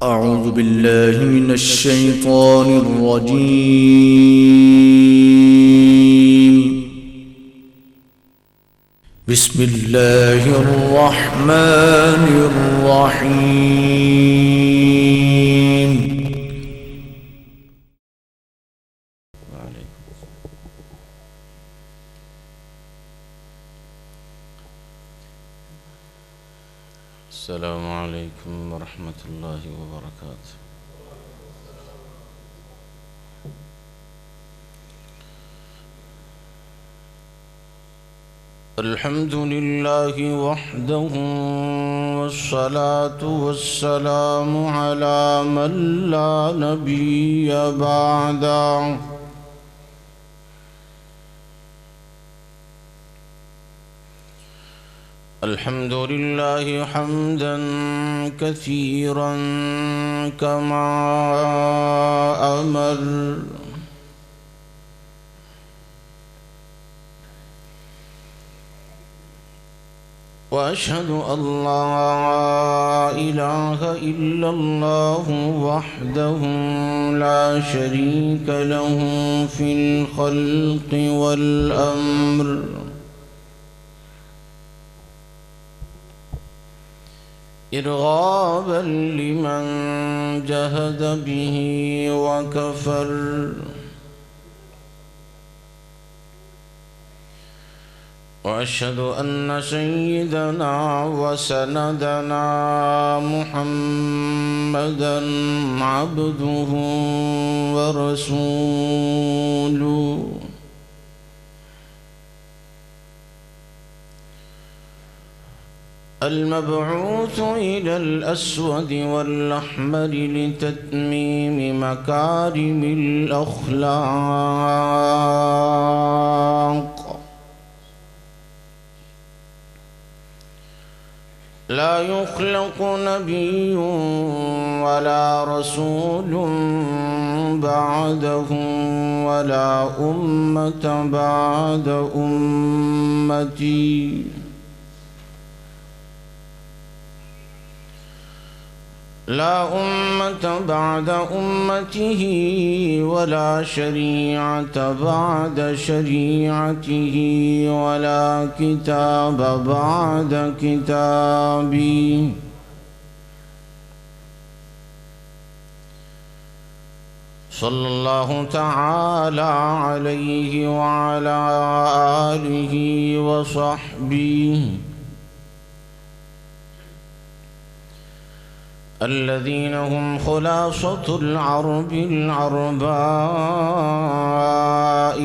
أعوذ بالله من الشيطان الرجيم. بسم الله الرحمن الرحيم. السلام عليكم ورحمة الله وبركاته. الحمد لله وحده والصلاة والسلام على من لا نبي بعده. الحمد لله حمدا كثيرا كما أمر، وأشهد أن لا إله إلا الله وحده لا شريك له في الخلق والأمر، إرغابا لمن جهد به وكفر، وأشهد أن سيدنا وسندنا محمدا عبده ورسوله، المبعوث إلى الأسود والأحمر لتتميم مكارم الأخلاق. لا يخلق نبي ولا رسول بعده ولا أمة بعد أمتي، لا أمة بعد أمته ولا شريعة بعد شريعته ولا كتاب بعد كتابي. صلى الله تعالى عليه وعلى آله وصحبه الذين هم خلاصة العرب العرباء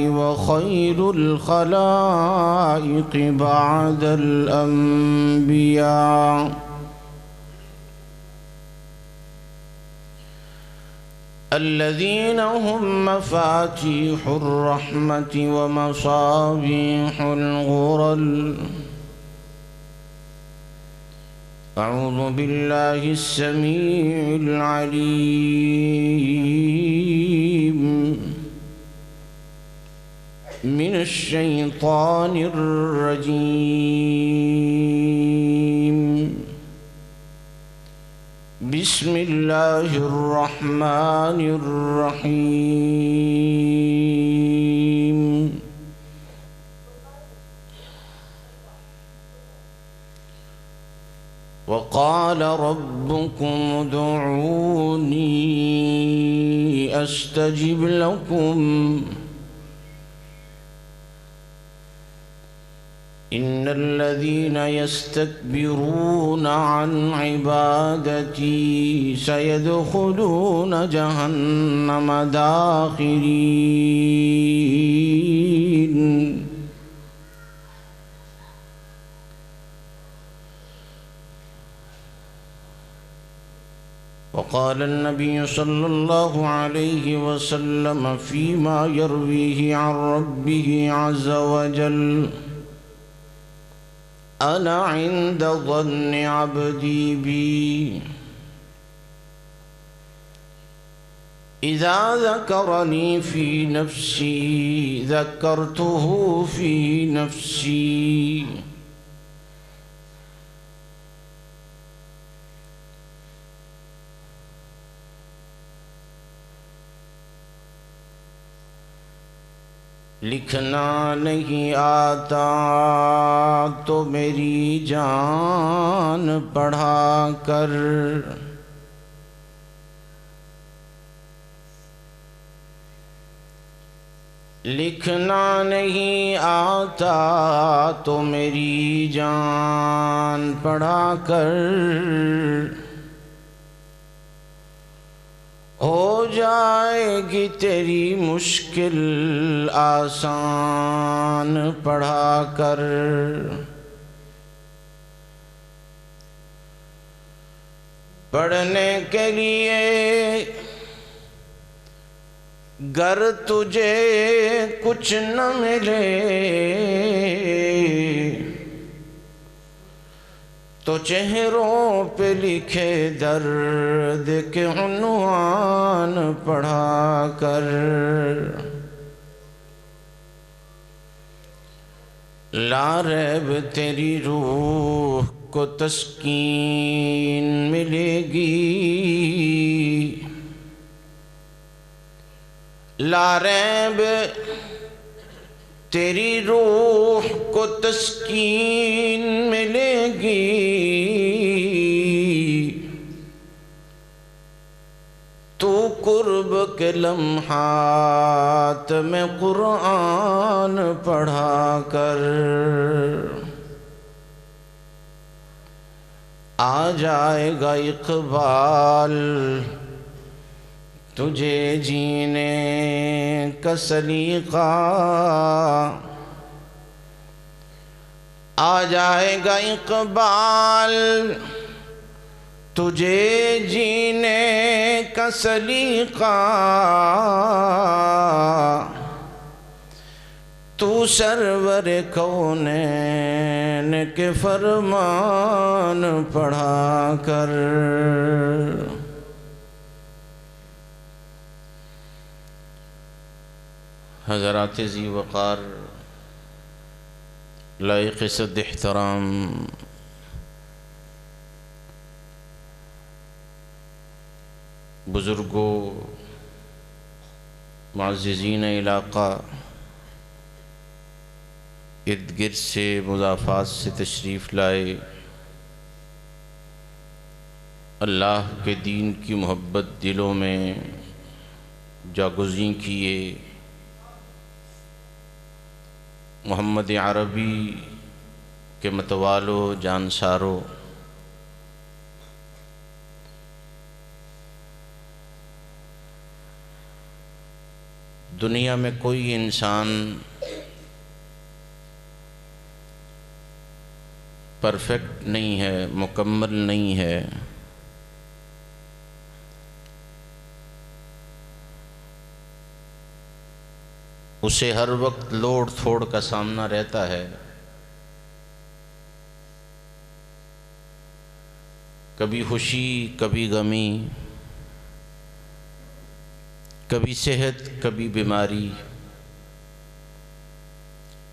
وخير الخلائق بعد الأنبياء، الذين هم مفاتيح الرحمة ومصابيح الغرل. أعوذ بالله السميع العليم من الشيطان الرجيم. بسم الله الرحمن الرحيم. وقال ربكم ادعوني أستجب لكم إن الذين يستكبرون عن عبادتي سيدخلون جهنم داخرين. وقال النبي صلى الله عليه وسلم فيما يرويه عن ربه عز وجل: أنا عند ظن عبدي بي، إذا ذكرني في نفسي ذكرته في نفسي، لکھنا نہیں آتا تو میری جان پڑھا کر، لکھنا نہیں آتا تو میری جان پڑھا کر، ہو جائے گی تیری مشکل آسان پڑھا کر۔ پڑھنے کے لیے گر تجھے کچھ نہ ملے تو چہروں پہ لکھے درد کے عنوان پڑھا کر، لا ریب تیری روح کو تسکین ملے گی، لا ریب تیری روح کو تسکین ملے گی، تو قرب کے لمحات میں قرآن پڑھا کر، آ جائے گا اقبال تجھے جینے کا سلیقہ، آ جائے گا اقبال تجھے جینے کا سلیقہ، تو سرور کونین کے فرمان پڑھا کر۔ حضرات ذی وقار، لائق صد احترام، بزرگوں، معززین علاقہ، ارد گرد سے مضافات سے تشریف لائے، اللہ کے دین کی محبت دلوں میں جاگزیں کیے، محمد عربی کے متوالو جانسارو، دنیا میں کوئی انسان پرفیکٹ نہیں ہے، مکمل نہیں ہے، اسے ہر وقت لوڑ تھوڑ کا سامنا رہتا ہے، کبھی خوشی کبھی غمی، کبھی صحت کبھی بیماری،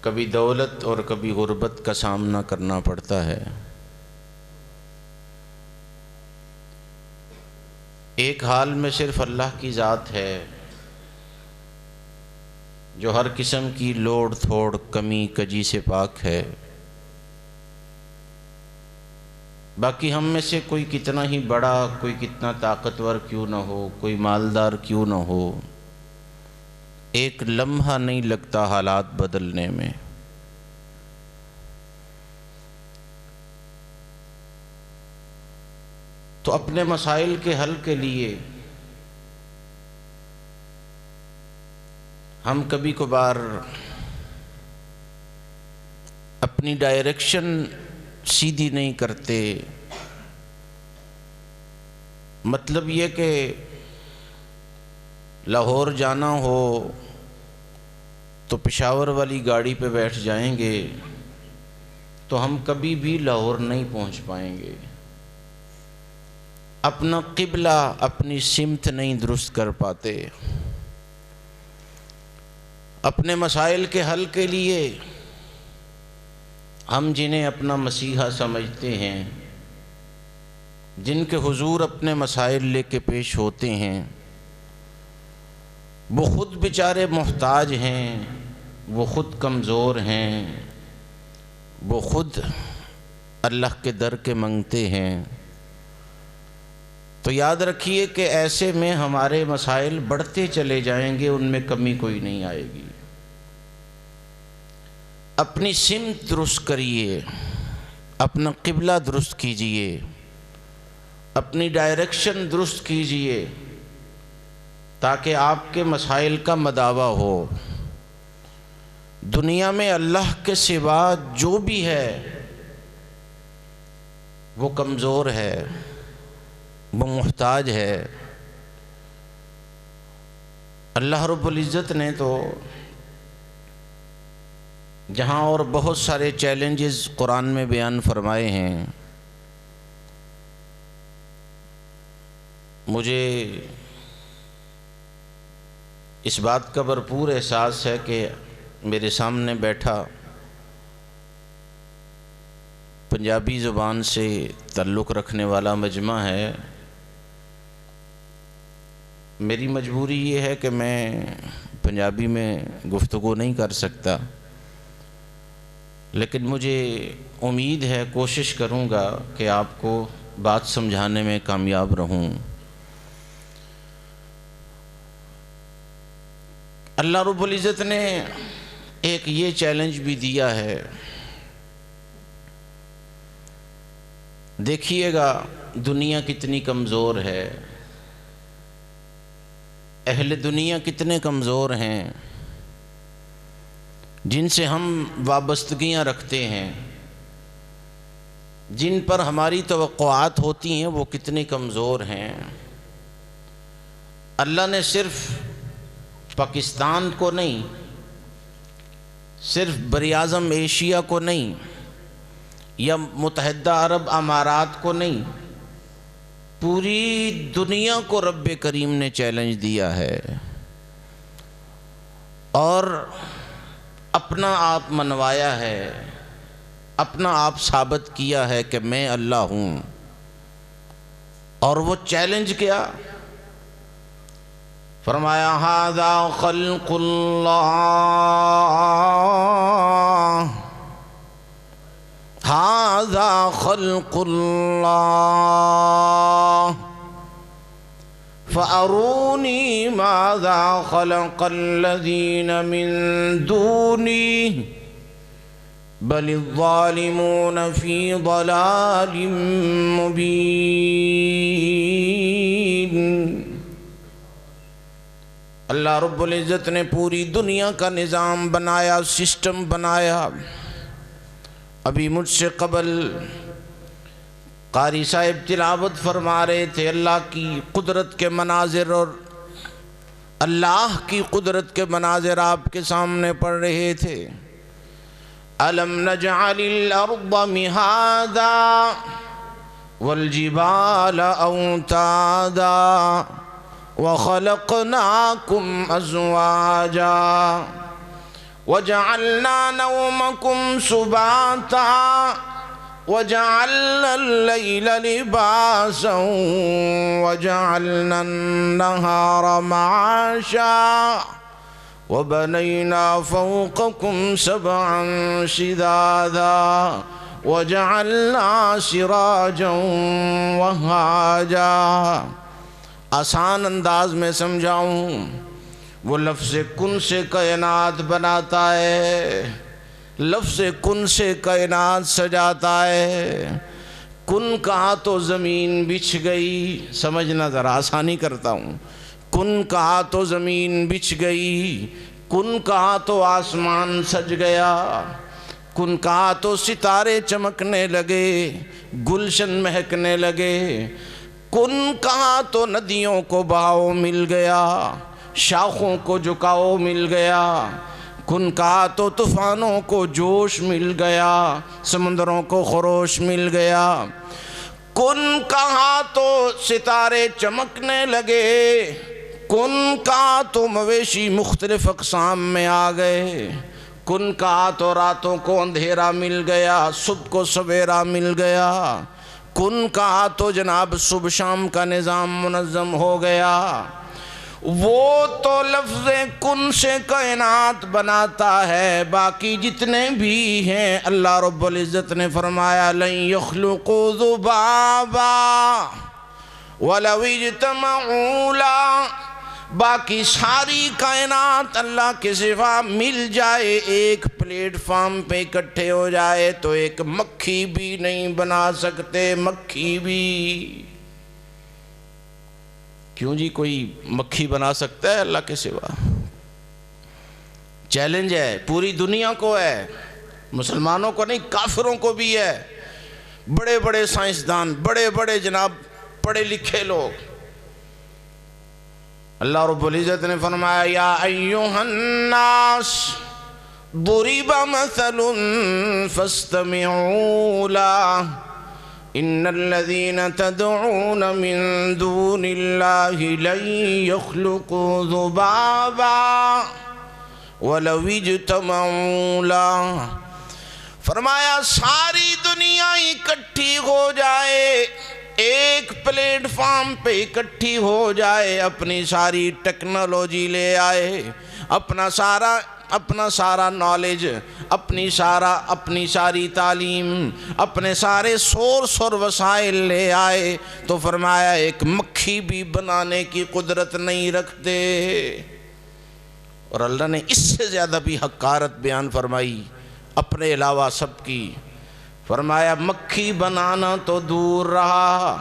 کبھی دولت اور کبھی غربت کا سامنا کرنا پڑتا ہے۔ ایک حال میں صرف اللہ کی ذات ہے جو ہر قسم کی لوڑ تھوڑ کمی کجی سے پاک ہے، باقی ہم میں سے کوئی کتنا ہی بڑا، کوئی کتنا طاقتور کیوں نہ ہو، کوئی مالدار کیوں نہ ہو، ایک لمحہ نہیں لگتا حالات بدلنے میں۔ تو اپنے مسائل کے حل کے لیے ہم کبھی کبھار اپنی ڈائریکشن سیدھی نہیں کرتے، مطلب یہ کہ لاہور جانا ہو تو پشاور والی گاڑی پہ بیٹھ جائیں گے تو ہم کبھی بھی لاہور نہیں پہنچ پائیں گے، اپنا قبلہ اپنی سمت نہیں درست کر پاتے۔ اپنے مسائل کے حل کے لیے ہم جنہیں اپنا مسیحا سمجھتے ہیں، جن کے حضور اپنے مسائل لے کے پیش ہوتے ہیں، وہ خود بیچارے محتاج ہیں، وہ خود کمزور ہیں، وہ خود اللہ کے در کے منگتے ہیں، تو یاد رکھیے کہ ایسے میں ہمارے مسائل بڑھتے چلے جائیں گے، ان میں کمی کوئی نہیں آئے گی۔ اپنی سمت درست کریے، اپنا قبلہ درست کیجئے، اپنی ڈائریکشن درست کیجئے، تاکہ آپ کے مسائل کا مداوع ہو۔ دنیا میں اللہ کے سوا جو بھی ہے وہ کمزور ہے، وہ محتاج ہے۔ اللہ رب العزت نے تو جہاں اور بہت سارے چیلنجز قرآن میں بیان فرمائے ہیں، مجھے اس بات کا بھرپور احساس ہے کہ میرے سامنے بیٹھا پنجابی زبان سے تعلق رکھنے والا مجمع ہے۔ میری مجبوری یہ ہے کہ میں پنجابی میں گفتگو نہیں کر سکتا، لیکن مجھے امید ہے، کوشش کروں گا کہ آپ کو بات سمجھانے میں کامیاب رہوں۔ اللہ رب العزت نے ایک یہ چیلنج بھی دیا ہے، دیکھیے گا دنیا کتنی کمزور ہے، اہل دنیا کتنے کمزور ہیں، جن سے ہم وابستگیاں رکھتے ہیں، جن پر ہماری توقعات ہوتی ہیں، وہ کتنے کمزور ہیں۔ اللہ نے صرف پاکستان کو نہیں، صرف براعظم ایشیا کو نہیں، یا متحدہ عرب امارات کو نہیں، پوری دنیا کو رب کریم نے چیلنج دیا ہے، اور اپنا آپ منوایا ہے، اپنا آپ ثابت کیا ہے کہ میں اللہ ہوں۔ اور وہ چیلنج کیا؟ فرمایا ھذا خلق اللہ، ھذا خلق اللہ فأرونی ماذا خلق الذین من دونی بل الظالمون فی ضلال مبین۔ اللہ رب العزت نے پوری دنیا کا نظام بنایا، سسٹم بنایا۔ ابھی مجھ سے قبل قاری صاحب تلاوت فرما رہے تھے، اللہ کی قدرت کے مناظر، اور اللہ کی قدرت کے مناظر آپ کے سامنے پڑھ رہے تھے۔ أَلَمْ نَجْعَلِ الْأَرْضَ مِهَادًا وَالْجِبَالَ أَوْتَادًا وَخَلَقْنَاكُمْ أَزْوَاجًا وَجَعَلْنَا نَوْمَكُمْ سُبَاتًا وَجَعَلْنَا اللَّيْلَ لِبَاسًا وَجَعَلْنَا النَّهَارَ مَعَاشًا وَبَنَيْنَا فَوْقَكُمْ سَبْعًا شِدَادًا وَجَعَلْنَا سِرَاجًا وَهَّاجًا۔ آسان انداز میں سمجھاؤں، وہ لفظ کن سے کائنات بناتا ہے، لفظ کن سے کائنات سجاتا ہے۔ کن کہا تو زمین بچھ گئی، سمجھنا ذرا، آسانی کرتا ہوں۔ کن کہا تو زمین بچھ گئی، کن کہا تو آسمان سج گیا، کن کہا تو ستارے چمکنے لگے، گلشن مہکنے لگے، کن کہا تو ندیوں کو بہاؤ مل گیا، شاخوں کو جھکاؤ مل گیا، کن کہا تو طوفانوں کو جوش مل گیا، سمندروں کو خروش مل گیا، کن کہا تو ستارے چمکنے لگے، کن کہا تو مویشی مختلف اقسام میں آ گئے، کن کہا تو راتوں کو اندھیرا مل گیا، صبح کو سویرا مل گیا، کن کہا تو جناب صبح شام کا نظام منظم ہو گیا۔ وہ تو لفظ کن سے کائنات بناتا ہے، باقی جتنے بھی ہیں اللہ رب العزت نے فرمایا لن یخلقوا ذبابا ولو اجتمعوا لا، باقی ساری کائنات اللہ کے سوا مل جائے ایک پلیٹ فارم پہ اکٹھے ہو جائے تو ایک مکھی بھی نہیں بنا سکتے، مکھی بھی۔ کیوں جی، کوئی مکھی بنا سکتا ہے اللہ کے سوا؟ چیلنج ہے، پوری دنیا کو ہے، مسلمانوں کو نہیں کافروں کو بھی ہے۔ بڑے بڑے سائنسدان، بڑے بڑے جناب پڑھے لکھے لوگ، اللہ رب العزت نے فرمایا یا ایھا الناس ضرب مثل فاستمعوا له ان الذين تدعون من دون الله لن يخلقوا ذبابا ولو اجتمعوا له، فرمایا ساری دنیا اکٹھی ہو جائے، ایک پلیٹ فارم پہ اکٹھی ہو جائے، اپنی ساری ٹیکنالوجی لے آئے، اپنا سارا نالج، اپنی ساری تعلیم، اپنے سارے سورس اور وسائل لے آئے تو فرمایا ایک مکھی بھی بنانے کی قدرت نہیں رکھتے۔ اور اللہ نے اس سے زیادہ بھی حقارت بیان فرمائی اپنے علاوہ سب کی، فرمایا مکھی بنانا تو دور رہا،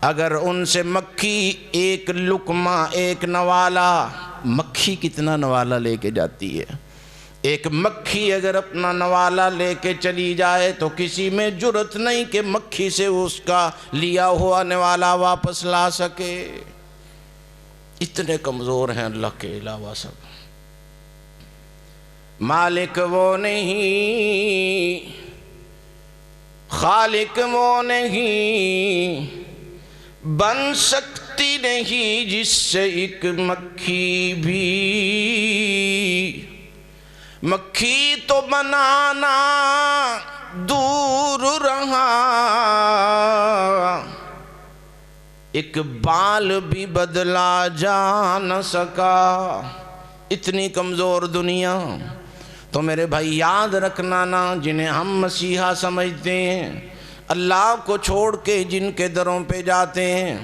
اگر ان سے مکھی ایک لقمہ، ایک نوالا، مکھی کتنا نوالا لے کے جاتی ہے، ایک مکھی اگر اپنا نوالا لے کے چلی جائے تو کسی میں جرت نہیں کہ مکھی سے اس کا لیا ہوا نوالا واپس لا سکے۔ اتنے کمزور ہیں اللہ کے علاوہ سب۔ مالک وہ نہیں، خالق وہ نہیں، بن سکتی نہیں جس سے ایک مکھی بھی، مکھی تو بنانا دور رہا، ایک بال بھی بدلا جا نہ سکا۔ اتنی کمزور دنیا۔ تو میرے بھائی یاد رکھنا نا، جنہیں ہم مسیحا سمجھتے ہیں، اللہ کو چھوڑ کے جن کے دروں پہ جاتے ہیں،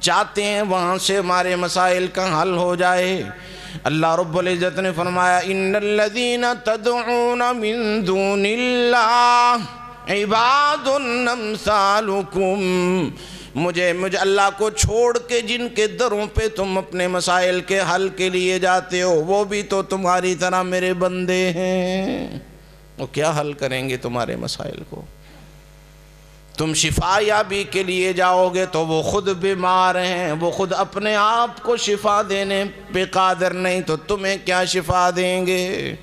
چاہتے ہیں وہاں سے ہمارے مسائل کا حل ہو جائے، اللہ رب العزت نے فرمایا ان الذین تدعون من دون اللہ عباد امثالکم، مجھے اللہ کو چھوڑ کے جن کے دروں پہ تم اپنے مسائل کے حل کے لیے جاتے ہو، وہ بھی تو تمہاری طرح میرے بندے ہیں۔ وہ کیا حل کریں گے تمہارے مسائل کو؟ تم شفا یابی کے لیے جاؤ گے تو وہ خود بیمار ہیں، وہ خود اپنے آپ کو شفا دینے پہ قادر نہیں، تو تمہیں کیا شفا دیں گے؟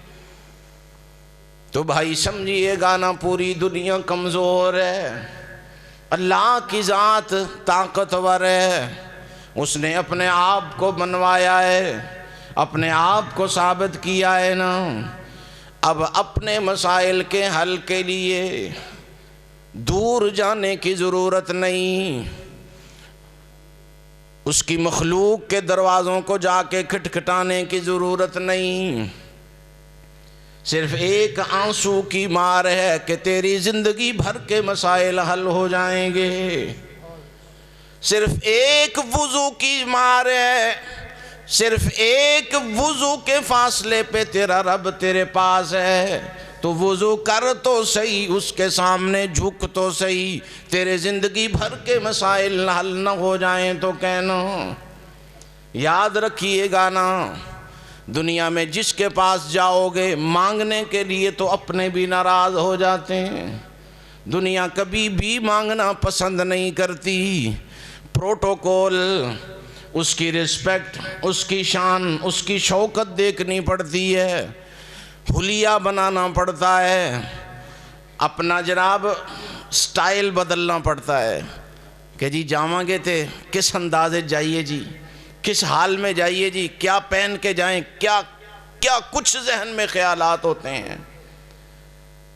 تو بھائی سمجھیے گا نا، پوری دنیا کمزور ہے، اللہ کی ذات طاقتور ہے، اس نے اپنے آپ کو بنوایا ہے، اپنے آپ کو ثابت کیا ہے نا۔ اب اپنے مسائل کے حل کے لیے دور جانے کی ضرورت نہیں، اس کی مخلوق کے دروازوں کو جا کے کھٹکھٹانے کی ضرورت نہیں، صرف ایک آنسو کی مار ہے کہ تیری زندگی بھر کے مسائل حل ہو جائیں گے، صرف ایک وضو کی مار ہے، صرف ایک وضو کے فاصلے پہ تیرا رب تیرے پاس ہے، تو وضو کر تو صحیح، اس کے سامنے جھک تو صحیح، تیرے زندگی بھر کے مسائل حل نہ ہو جائیں تو کہنا۔ یاد رکھیے گا نا، دنیا میں جس کے پاس جاؤ گے مانگنے کے لیے تو اپنے بھی ناراض ہو جاتے ہیں، دنیا کبھی بھی مانگنا پسند نہیں کرتی، پروٹوکول، اس کی رسپیکٹ، اس کی شان، اس کی شوکت دیکھنی پڑتی ہے، حلیہ بنانا پڑتا ہے، اپنا جناب سٹائل بدلنا پڑتا ہے کہ جی جاواں گے تھے کس اندازے جائیے جی، کس حال میں جائیے جی، کیا پہن کے جائیں، کیا کچھ ذہن میں خیالات ہوتے ہیں۔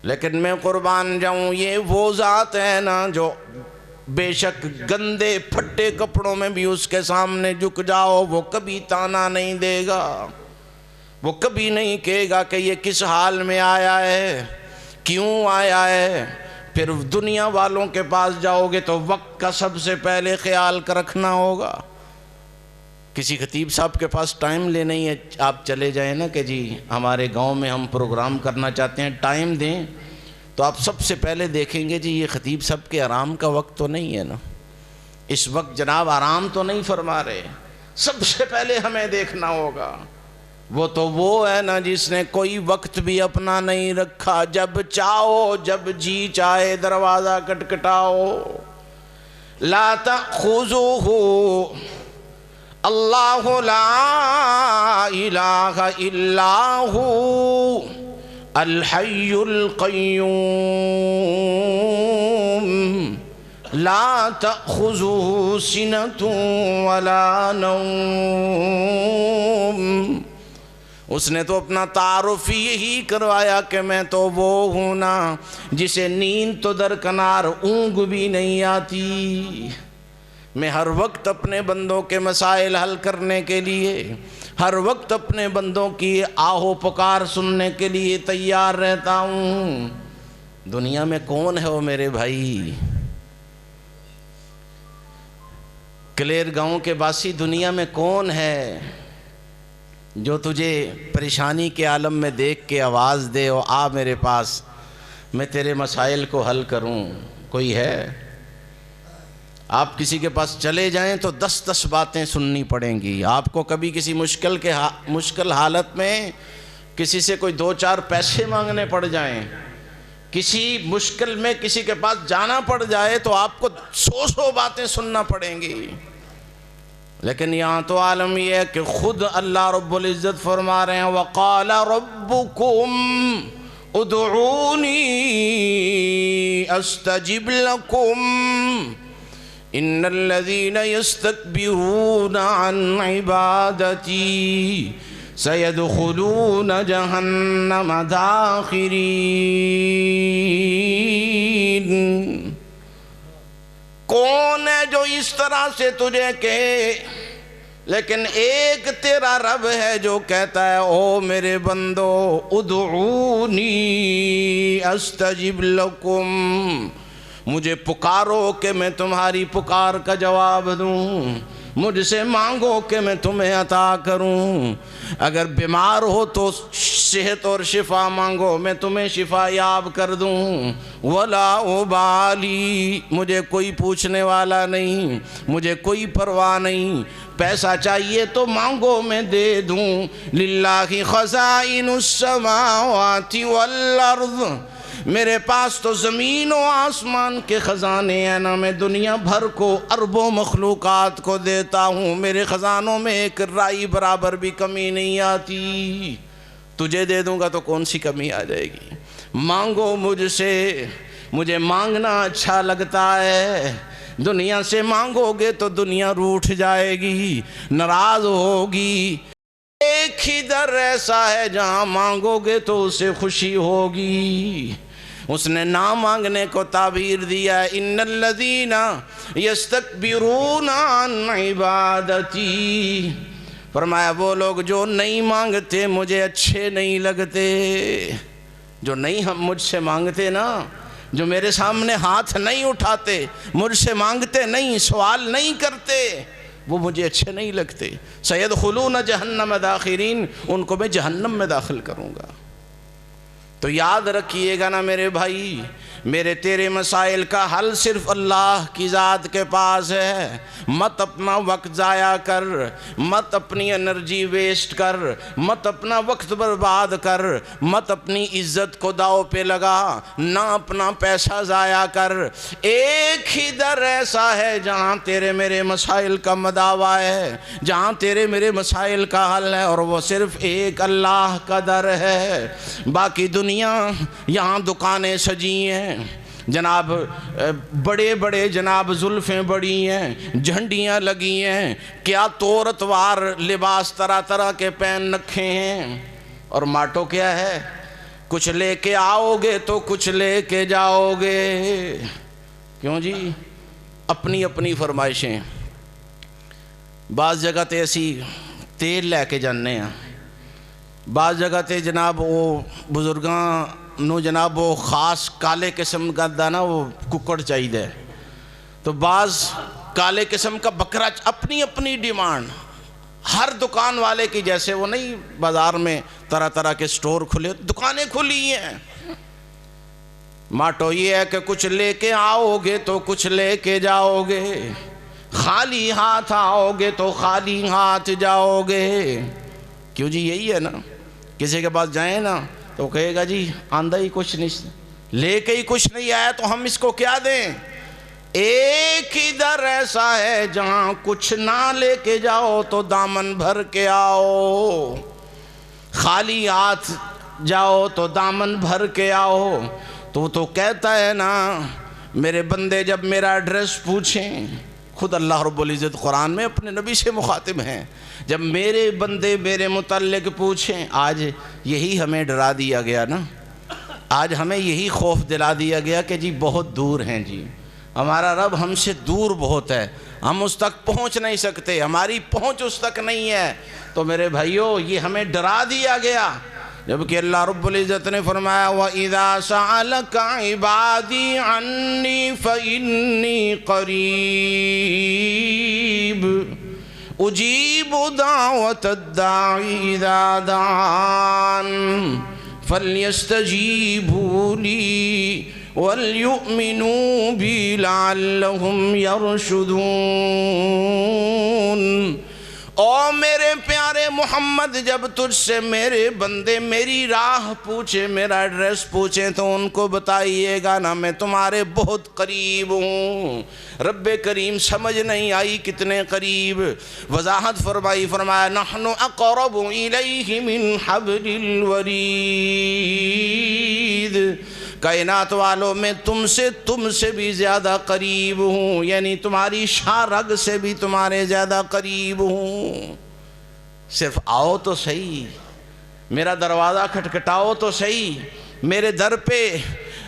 لیکن میں قربان جاؤں، یہ وہ ذات ہے نا جو بے شک گندے پھٹے کپڑوں میں بھی اس کے سامنے جھک جاؤ، وہ کبھی تانا نہیں دے گا، وہ کبھی نہیں کہے گا کہ یہ کس حال میں آیا ہے، کیوں آیا ہے۔ پھر دنیا والوں کے پاس جاؤ گے تو وقت کا سب سے پہلے خیال کر رکھنا ہوگا۔ کسی خطیب صاحب کے پاس ٹائم لینا ہی ہے، آپ چلے جائیں نا کہ جی ہمارے گاؤں میں ہم پروگرام کرنا چاہتے ہیں، ٹائم دیں، تو آپ سب سے پہلے دیکھیں گے جی یہ خطیب صاحب کے آرام کا وقت تو نہیں ہے نا، اس وقت جناب آرام تو نہیں فرما رہے۔ سب سے پہلے ہمیں دیکھنا ہوگا، وہ تو وہ ہے نا جس نے کوئی وقت بھی اپنا نہیں رکھا، جب چاہو جب جی چاہے دروازہ کٹکھٹاؤ۔ لا تأخذوہ اللہ لا الہ الا ہو الحی القیوم لا تأخذہ سنۃ ولا نوم۔ اس نے تو اپنا تعارف یہی کروایا کہ میں تو وہ ہوں نا جسے نیند تو درکنار اونگ بھی نہیں آتی۔ میں ہر وقت اپنے بندوں کے مسائل حل کرنے کے لیے، ہر وقت اپنے بندوں کی آہو پکار سننے کے لیے تیار رہتا ہوں۔ دنیا میں کون ہے وہ میرے بھائی؟ کلیر گاؤں کے باسی، دنیا میں کون ہے جو تجھے پریشانی کے عالم میں دیکھ کے آواز دے اور آ میرے پاس، میں تیرے مسائل کو حل کروں؟ کوئی ہے؟ آپ کسی کے پاس چلے جائیں تو 10 باتیں سننی پڑیں گی آپ کو۔ کبھی کسی مشکل حالت میں کسی سے کوئی 2-4 پیسے مانگنے پڑ جائیں، کسی مشکل میں کسی کے پاس جانا پڑ جائے تو آپ کو 100 باتیں سننا پڑیں گی۔ لیکن یہاں تو عالم یہ ہے کہ خود اللہ رب العزت فرما رہے ہیں وَقَالَ رَبُّكُمْ ادعونی استجب لکم ان الذین یستکبرون عن عبادتی سیدخلون جہنم داخرین۔ کون ہے جو اس طرح سے تجھے کہے؟ لیکن ایک تیرا رب ہے جو کہتا ہے او میرے بندو ادعونی استجب لکم، مجھے پکارو کہ میں تمہاری پکار کا جواب دوں، مجھ سے مانگو کہ میں تمہیں عطا کروں۔ اگر بیمار ہو تو صحت اور شفا مانگو، میں تمہیں شفا یاب کر دوں۔ ولا ابالی، مجھے کوئی پوچھنے والا نہیں، مجھے کوئی پرواہ نہیں۔ پیسہ چاہیے تو مانگو میں دے دوں۔ للہ خزائن السماوات والارض، میرے پاس تو زمین و آسمان کے خزانے ہیں نا، میں دنیا بھر کو اربوں مخلوقات کو دیتا ہوں، میرے خزانوں میں ایک رائی برابر بھی کمی نہیں آتی۔ تجھے دے دوں گا تو کون سی کمی آ جائے گی؟ مانگو مجھ سے، مجھے مانگنا اچھا لگتا ہے۔ دنیا سے مانگو گے تو دنیا روٹھ جائے گی، ناراض ہوگی۔ ایک ہی در ایسا ہے جہاں مانگو گے تو اسے خوشی ہوگی۔ اس نے نہ مانگنے کو تعبیر دیا ہے ان الذین یستکبرون عن عبادتی، فرمایا وہ لوگ جو نہیں مانگتے مجھے اچھے نہیں لگتے۔ جو نہیں ہم مجھ سے مانگتے نا، جو میرے سامنے ہاتھ نہیں اٹھاتے، مجھ سے مانگتے نہیں، سوال نہیں کرتے، وہ مجھے اچھے نہیں لگتے۔ سیدخلون جہنم داخرین، ان کو میں جہنم میں داخل کروں گا۔ تو یاد رکھیے گا نا میرے بھائی، میرے تیرے مسائل کا حل صرف اللہ کی ذات کے پاس ہے۔ مت اپنا وقت ضائع کر، مت اپنی انرجی ویسٹ کر، مت اپنا وقت برباد کر، مت اپنی عزت کو داؤ پہ لگا، نہ اپنا پیسہ ضائع کر۔ ایک ہی در ایسا ہے جہاں تیرے میرے مسائل کا مداوع ہے، جہاں تیرے میرے مسائل کا حل ہے، اور وہ صرف ایک اللہ کا در ہے۔ باقی دنیا یہاں دکانیں سجی ہیں جناب، بڑے بڑے جناب زلفیں بڑی ہیں، جھنڈیاں لگی ہیں، کیا طورتوار لباس طرح طرح کے پہن رکھے ہیں، اور ماٹو کیا ہے؟ کچھ لے کے آؤ گے تو کچھ لے کے جاؤ گے۔ کیوں جی؟ اپنی اپنی فرمائشیں. بعض جگہ تے اسی تیل لے کے جانے ہیں, بعض جگہ تے جناب وہ بزرگاں نو جناب وہ خاص کالے قسم کا دانا وہ ککڑ چاہیے, تو بعض کالے قسم کا بکرا. اپنی اپنی ڈیمانڈ ہر دکان والے کی. جیسے وہ نہیں بازار میں طرح طرح کے سٹور کھلے, دکانیں کھلی ہیں. ماٹو یہ ہے کہ کچھ لے کے آؤ گے تو کچھ لے کے جاؤ گے, خالی ہاتھ آؤ گے تو خالی ہاتھ جاؤ گے. کیوں جی یہی ہے نا, کسی کے پاس جائیں نا تو کہے گا جی آندہ ہی کچھ نہیں, لے کے ہی کچھ نہیں آیا تو ہم اس کو کیا دیں. ایک ہی در ایسا ہے جہاں کچھ نہ لے کے جاؤ تو دامن بھر کے آؤ, خالی ہاتھ جاؤ تو دامن بھر کے آؤ. تو کہتا ہے نا میرے بندے جب میرا ایڈریس پوچھیں, خود اللہ رب العزت قرآن میں اپنے نبی سے مخاطب ہیں, جب میرے بندے میرے متعلق پوچھیں. آج یہی ہمیں ڈرا دیا گیا نا, آج ہمیں یہی خوف دلا دیا گیا کہ جی بہت دور ہیں جی, ہمارا رب ہم سے دور بہت ہے, ہم اس تک پہنچ نہیں سکتے, ہماری پہنچ اس تک نہیں ہے. تو میرے بھائیو یہ ہمیں ڈرا دیا گیا, جبکہ اللہ رب العزت نے فرمایا وَإِذَا سَأَلَكَ عِبَادِي عَنِّي فَإِنِّي قَرِيبٌ أُجِيبُ دَعْوَةَ الدَّاعِ إِذَا دَعَانِ فَلْيَسْتَجِيبُوا لِي وَلْيُؤْمِنُوا بِي لَعَلَّهُمْ يَرْشُدُونَ. او میرے پیارے محمد, جب تجھ سے میرے بندے میری راہ پوچھے, میرا ایڈریس پوچھیں تو ان کو بتائیے گا نا میں تمہارے بہت قریب ہوں. رب کریم سمجھ نہیں آئی کتنے قریب, وضاحت فرمائی, فرمایا نحن اقرب الیہ من حبل الورید, کائنات والوں میں تم سے بھی زیادہ قریب ہوں, یعنی تمہاری شاہ رگ سے بھی تمہارے زیادہ قریب ہوں. صرف آؤ تو صحیح, میرا دروازہ کھٹکھٹاؤ تو صحیح, میرے در پہ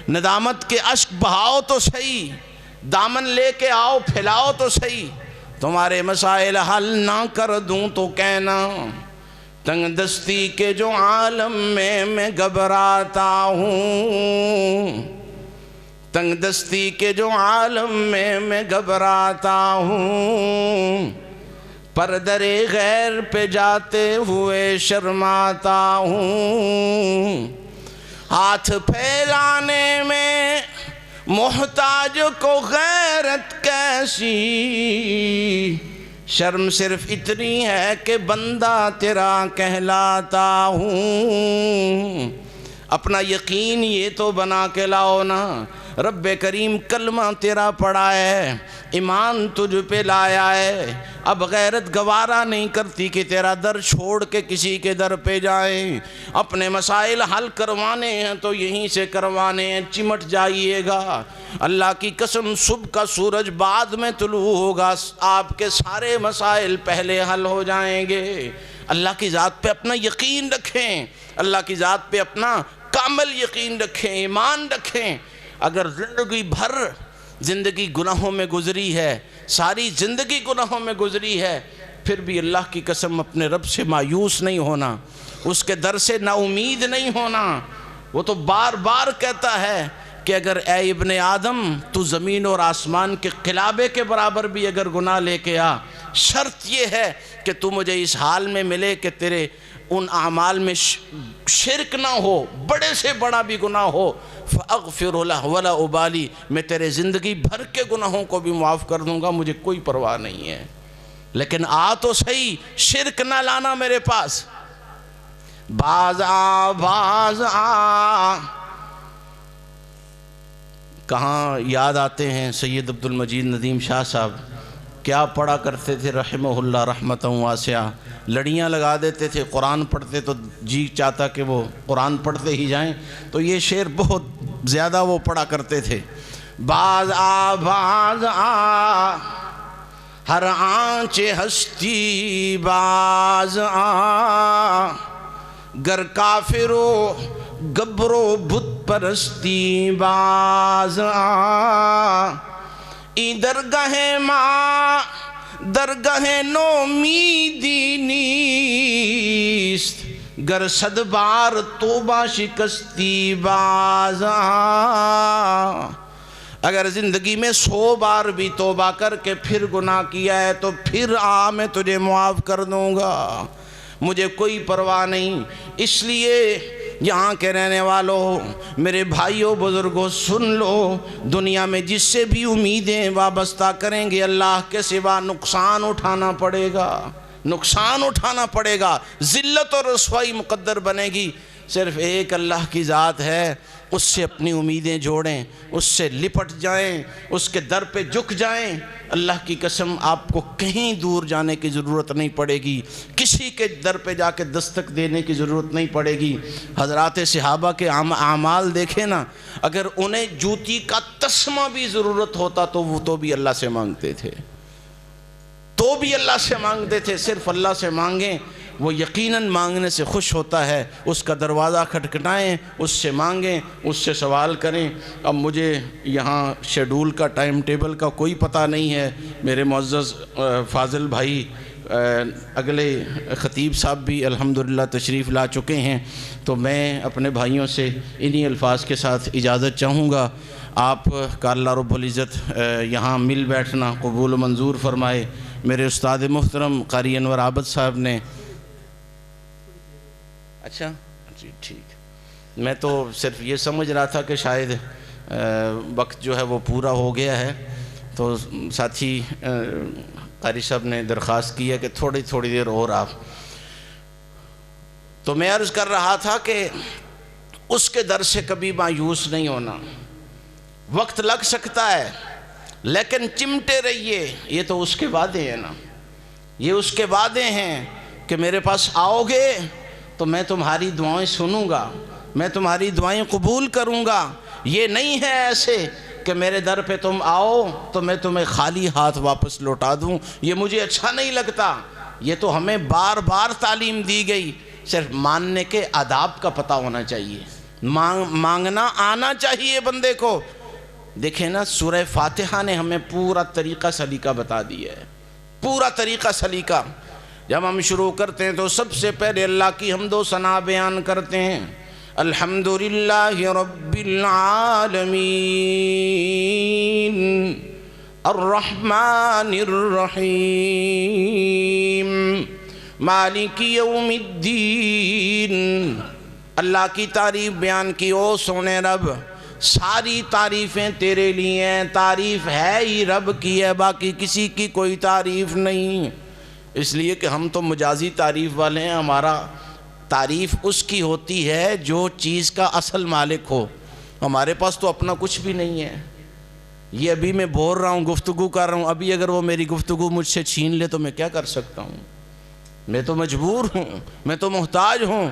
ندامت کے اشک بہاؤ تو صحیح, دامن لے کے آؤ پھیلاؤ تو صحیح. تمہارے مسائل حل نہ کر دوں تو کہنا, تنگ دستی کے جو عالم میں گھبراتا ہوں, تنگ دستی کے جو عالم میں گھبراتا ہوں, پردر غیر پہ جاتے ہوئے شرماتا ہوں. ہاتھ پھیلانے میں محتاج کو غیرت کیسی, شرم صرف اتنی ہے کہ بندہ تیرا کہلاتا ہوں. اپنا یقین یہ تو بنا کے لاؤ نا, رب کریم کلمہ تیرا پڑھا ہے, ایمان تجھ پہ لایا ہے, اب غیرت گوارا نہیں کرتی کہ تیرا در چھوڑ کے کسی کے در پہ جائیں. اپنے مسائل حل کروانے ہیں تو یہیں سے کروانے ہیں, چمٹ جائیے گا. اللہ کی قسم صبح کا سورج بعد میں طلوع ہوگا, آپ کے سارے مسائل پہلے حل ہو جائیں گے. اللہ کی ذات پہ اپنا یقین رکھیں, اللہ کی ذات پہ اپنا کامل یقین رکھیں, ایمان رکھیں. اگر زندگی بھر زندگی گناہوں میں گزری ہے, ساری زندگی گناہوں میں گزری ہے, پھر بھی اللہ کی قسم اپنے رب سے مایوس نہیں ہونا, اس کے در سے نا امید نہیں ہونا. وہ تو بار بار کہتا ہے کہ اگر اے ابن آدم تو زمین اور آسمان کے قلابے کے برابر بھی اگر گناہ لے کے آ, شرط یہ ہے کہ تو مجھے اس حال میں ملے کہ تیرے ان اعمال میں شرک نہ ہو, بڑے سے بڑا بھی گناہ ہو, فَأَغْفِرُ لَهُ وَلَا أُبَالِي, میں تیرے زندگی بھر کے گناہوں کو بھی معاف کر دوں گا, مجھے کوئی پرواہ نہیں ہے. لیکن آ تو صحیح, شرک نہ لانا میرے پاس. باز آ کہاں یاد آتے ہیں سید عبد المجید ندیم شاہ صاحب, کیا پڑھا کرتے تھے رحمہ اللہ رحمتاً واسعہ. لڑیاں لگا دیتے تھے, قرآن پڑھتے تو جی چاہتا کہ وہ قرآن پڑھتے ہی جائیں. تو یہ شعر بہت زیادہ وہ پڑھا کرتے تھے. باز آ ہر آنچ ہستی باز آ, گر کافر و گبر و بت پرستی باز آ, ای درگاہ ماں درگاہ نومیدی نیست گر صد بار توبہ شکستی بازاں اگر زندگی میں 100 بار بھی توبہ کر کے پھر گناہ کیا ہے تو پھر میں تجھے معاف کر دوں گا، مجھے کوئی پرواہ نہیں۔ اس لیے یہاں کے رہنے والوں، میرے بھائیوں بزرگوں، سن لو، دنیا میں جس سے بھی امیدیں وابستہ کریں گے اللہ کے سوا نقصان اٹھانا پڑے گا، نقصان اٹھانا پڑے گا، ذلت اور رسوائی مقدر بنے گی۔ صرف ایک اللہ کی ذات ہے، اس سے اپنی امیدیں جوڑیں، اس سے لپٹ جائیں، اس کے در پہ جھک جائیں۔ اللہ کی قسم آپ کو کہیں دور جانے کی ضرورت نہیں پڑے گی، کسی کے در پہ جا کے دستک دینے کی ضرورت نہیں پڑے گی۔ حضرات صحابہ کے اعمال دیکھیں نا، اگر انہیں جوتی کا تسمہ بھی ضرورت ہوتا تو وہ تو بھی اللہ سے مانگتے تھے، تو بھی اللہ سے مانگتے تھے۔ صرف اللہ سے مانگیں، وہ یقیناً مانگنے سے خوش ہوتا ہے۔ اس کا دروازہ کھٹکھٹائیں، اس سے مانگیں، اس سے سوال کریں۔ اب مجھے یہاں شیڈول کا ٹائم ٹیبل کا کوئی پتہ نہیں ہے۔ میرے معزز فاضل بھائی اگلے خطیب صاحب بھی الحمدللہ تشریف لا چکے ہیں، تو میں اپنے بھائیوں سے انہی الفاظ کے ساتھ اجازت چاہوں گا۔ آپ کا اللہ رب العزت یہاں مل بیٹھنا قبول و منظور فرمائے۔ میرے استاد محترم قاری انور عابد صاحب نے، اچھا جی ٹھیک، میں تو صرف یہ سمجھ رہا تھا کہ شاید وقت جو ہے وہ پورا ہو گیا ہے، تو ساتھی قاری صاحب نے درخواست کی ہے کہ تھوڑی دیر اور آپ، تو میں عرض کر رہا تھا کہ اس کے در سے کبھی مایوس نہیں ہونا۔ وقت لگ سکتا ہے لیکن چمٹے رہیے، یہ تو اس کے وعدے ہیں نا، یہ اس کے وعدے ہیں کہ میرے پاس آؤ گے تو میں تمہاری دعائیں سنوں گا، میں تمہاری دعائیں قبول کروں گا۔ یہ نہیں ہے ایسے کہ میرے در پہ تم آؤ تو میں تمہیں خالی ہاتھ واپس لوٹا دوں، یہ مجھے اچھا نہیں لگتا۔ یہ تو ہمیں بار بار تعلیم دی گئی، صرف ماننے کے آداب کا پتہ ہونا چاہیے، مانگنا آنا چاہیے بندے کو۔ دیکھیں نا، سورہ فاتحہ نے ہمیں پورا طریقہ سلیقہ بتا دیا ہے، پورا طریقہ سلیقہ۔ جب ہم شروع کرتے ہیں تو سب سے پہلے اللہ کی حمد و ثنا بیان کرتے ہیں، الحمدللہ رب العالمین الرحمن الرحیم مالک یوم الدین۔ اللہ کی تعریف بیان کی، او سونے رب ساری تعریفیں تیرے لیے ہیں، تعریف ہے ہی رب کی ہے، باقی کسی کی کوئی تعریف نہیں۔ اس لیے کہ ہم تو مجازی تعریف والے ہیں، ہمارا تعریف اس کی ہوتی ہے جو چیز کا اصل مالک ہو۔ ہمارے پاس تو اپنا کچھ بھی نہیں ہے۔ یہ ابھی میں بول رہا ہوں، گفتگو کر رہا ہوں، ابھی اگر وہ میری گفتگو مجھ سے چھین لے تو میں کیا کر سکتا ہوں؟ میں تو مجبور ہوں، میں تو محتاج ہوں۔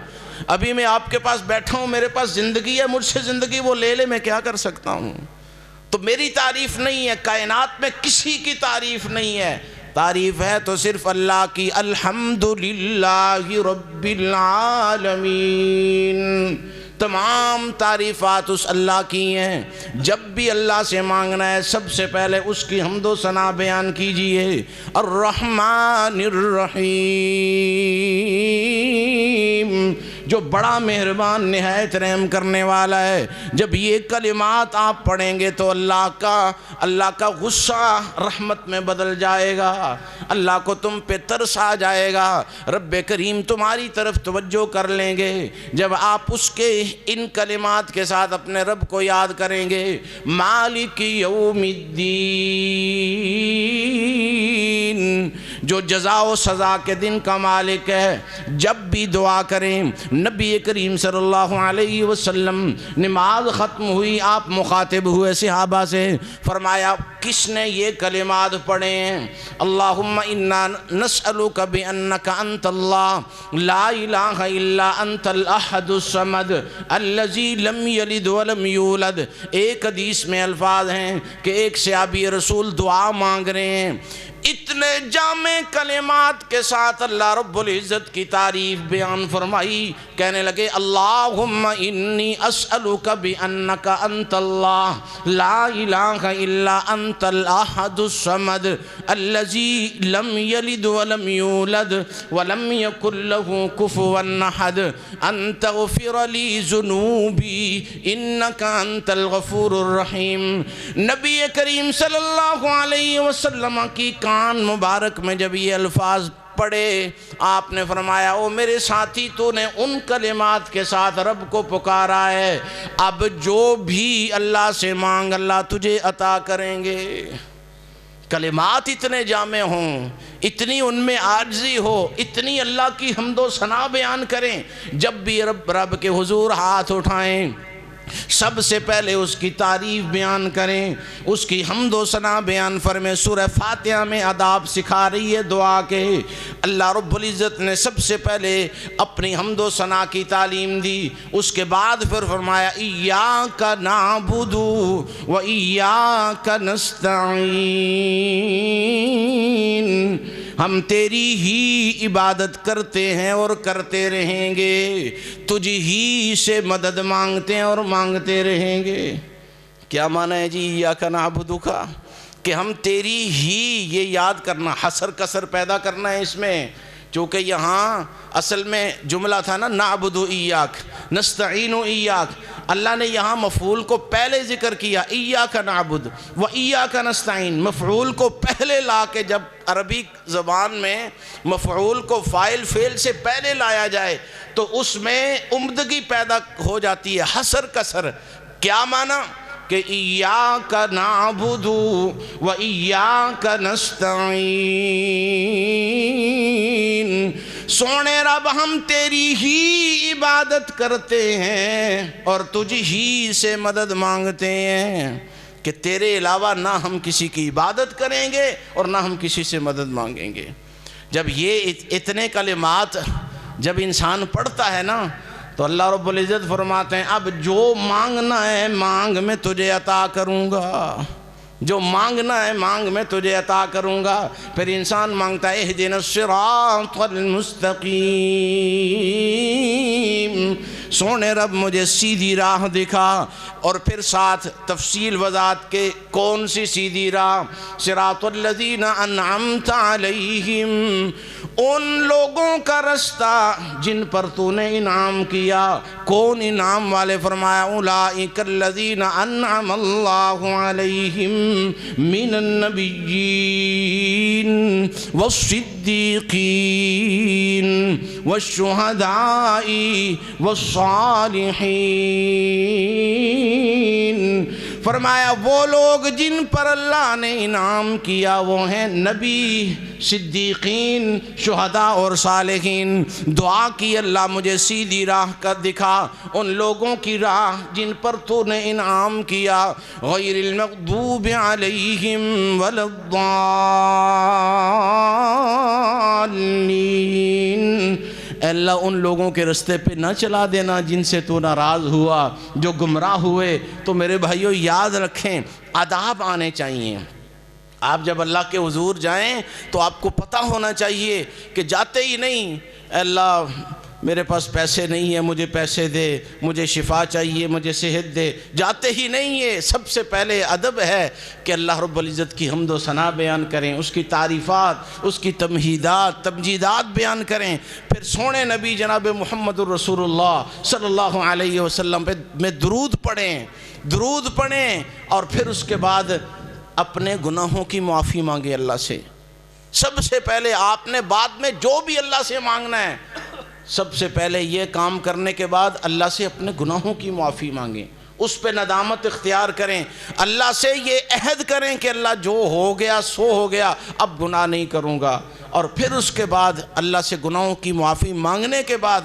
ابھی میں آپ کے پاس بیٹھا ہوں، میرے پاس زندگی ہے، مجھ سے زندگی وہ لے لے، میں کیا کر سکتا ہوں؟ تو میری تعریف نہیں ہے، کائنات میں کسی کی تعریف نہیں ہے، تعریف ہے تو صرف اللہ کی، الحمدللہ رب العالمین۔ تمام تعریفات اس اللہ کی ہیں۔ جب بھی اللہ سے مانگنا ہے سب سے پہلے اس کی حمد و ثنا بیان کیجئے، الرحمن الرحیم، جو بڑا مہربان نہایت رحم کرنے والا ہے۔ جب یہ کلمات آپ پڑھیں گے تو اللہ کا غصہ رحمت میں بدل جائے گا، اللہ کو تم پہ ترس آ جائے گا، رب کریم تمہاری طرف توجہ کر لیں گے۔ جب آپ اس کے ان کلمات کے ساتھ اپنے رب کو یاد کریں گے، مالک یوم الدین، جو جزا و سزا کے دن کا مالک ہے، جب بھی دعا کریں، نبی کریم صلی اللہ علیہ وسلم نماز ختم ہوئی، آپ مخاطب ہوئے صحابہ سے، فرمایا کس نے یہ کلمات پڑھے ہیں؟ اللہم انا نسألک بانک انت اللہ لا الہ الا انت الاحد الصمد الذی لم یلد ولم یولد۔ ایک حدیث میں الفاظ ہیں کہ ایک صحابی رسول دعا مانگ رہے ہیں، اتنے جامع کلمات کے ساتھ اللہ رب العزت کی تعریف بیان فرمائی. کہنے لگے اللہم انی اسألک بانک انت اللہ لا الہ الا انت الاحد الصمد الذی لم یلد ولم یولد ولم یکن له کفوا احد ان تغفر لی ذنوبی انک انت الغفور الرحیم. نبی کریم صلی اللہ علیہ وسلم کی کان مبارک میں جب یہ الفاظ پڑھے آپ نے فرمایا او میرے ساتھی تو نے ان کلمات کے ساتھ رب کو پکارا ہے، اب جو بھی اللہ سے مانگ اللہ تجھے عطا کریں گے. کلمات اتنے جامع ہوں، اتنی ان میں عاجزی ہو، اتنی اللہ کی حمد و ثنا بیان کریں. جب بھی رب کے حضور ہاتھ اٹھائیں سب سے پہلے اس کی تعریف بیان کریں، اس کی حمد و ثنا بیان فرمائیں. سورہ فاتحہ میں آداب سکھا رہی ہے دعا کے. اللہ رب العزت نے سب سے پہلے اپنی حمد و ثنا کی تعلیم دی، اس کے بعد پھر فرمایا ایاک نعبد و ایاک نستعین، ہم تیری ہی عبادت کرتے ہیں اور کرتے رہیں گے، تجھ ہی سے مدد مانگتے ہیں اور مانگتے رہیں گے. کیا معنی ہے جی ایاک نعبد کا؟ کہ ہم تیری ہی، یہ یاد کرنا، حصر کسر پیدا کرنا ہے اس میں، چونکہ یہاں اصل میں جملہ تھا نا نعبد ایاک نستعین ایاک. اللہ نے یہاں مفعول کو پہلے ذکر کیا ایاک نعبد و ایاک نستعین، مفعول کو پہلے لا کے. جب عربی زبان میں مفعول کو فاعل فعل سے پہلے لایا جائے تو اس میں عمدگی پیدا ہو جاتی ہے، حصر کسر. کیا معنی؟ کہ ایاک نعبد و ایاک نستعین، سونے رب ہم تیری ہی عبادت کرتے ہیں اور تجھ ہی سے مدد مانگتے ہیں، کہ تیرے علاوہ نہ ہم کسی کی عبادت کریں گے اور نہ ہم کسی سے مدد مانگیں گے. جب یہ اتنے کلمات جب انسان پڑھتا ہے نا تو اللہ رب العزت فرماتے ہیں اب جو مانگنا ہے مانگ میں تجھے عطا کروں گا، جو مانگنا ہے مانگ میں تجھے عطا کروں گا. پھر انسان مانگتا ہے اہدنا الصراط المستقیم، سونے رب مجھے سیدھی راہ دکھا. اور پھر ساتھ تفصیل وضاحت کے کون سی سیدھی راہ؟ صراط الذین انعمت علیہم، ان لوگوں کا رستہ جن پر تو نے انعام کیا. کون انعام والے؟ فرمایا اولئک الذین انعم اللہ علیہم من النبیین والصدیقین والشہداء والصالحین. فرمایا وہ لوگ جن پر اللہ نے انعام کیا وہ ہیں نبی، صدیقین، شہداء اور صالحین. دعا کی اللہ مجھے سیدھی راہ کا دکھا، ان لوگوں کی راہ جن پر تو نے انعام کیا. غیر المغضوب علیہم ولا الضالین، اے اللہ ان لوگوں کے رستے پہ نہ چلا دینا جن سے تو ناراض ہوا، جو گمراہ ہوئے. تو میرے بھائیوں یاد رکھیں آداب آنے چاہیے. آپ جب اللہ کے حضور جائیں تو آپ کو پتہ ہونا چاہیے کہ جاتے ہی نہیں اے اللہ میرے پاس پیسے نہیں ہیں مجھے پیسے دے، مجھے شفا چاہیے مجھے صحت دے، جاتے ہی نہیں ہے. سب سے پہلے ادب ہے کہ اللہ رب العزت کی حمد و ثنا بیان کریں، اس کی تعریفات، اس کی تمہیدات، تمجیدات بیان کریں. پھر سونے نبی جناب محمد الرسول اللہ صلی اللہ علیہ وسلم پہ میں درود پڑھیں اور پھر اس کے بعد اپنے گناہوں کی معافی مانگے اللہ سے. سب سے پہلے آپ نے بعد میں جو بھی اللہ سے مانگنا ہے، سب سے پہلے یہ کام کرنے کے بعد اللہ سے اپنے گناہوں کی معافی مانگیں، اس پہ ندامت اختیار کریں، اللہ سے یہ عہد کریں کہ اللہ جو ہو گیا سو ہو گیا، اب گناہ نہیں کروں گا. اور پھر اس کے بعد اللہ سے گناہوں کی معافی مانگنے کے بعد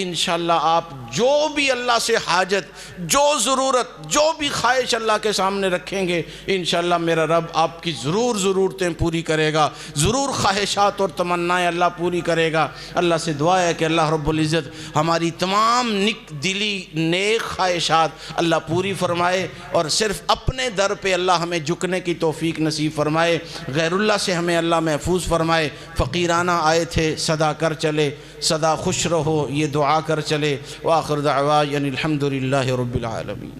انشاءاللہ آپ جو بھی اللہ سے حاجت، جو ضرورت، جو بھی خواہش اللہ کے سامنے رکھیں گے، انشاءاللہ میرا رب آپ کی ضرور ضرورتیں پوری کرے گا، ضرور خواہشات اور تمنائیں اللہ پوری کرے گا۔ اللہ سے دعا ہے کہ اللہ رب العزت ہماری تمام نیک دلی نیک خواہشات اللہ پوری فرمائے، اور صرف اپنے در پہ اللہ ہمیں جھکنے کی توفیق نصیب فرمائے، غیر اللہ سے ہمیں اللہ محفوظ فرمائے۔ فقیرانہ آئے تھے، صدا کر چلے، صدا خوش رہو یہ دعا کر چلے۔ وآخر دعوانا الحمدللہ رب العالمین۔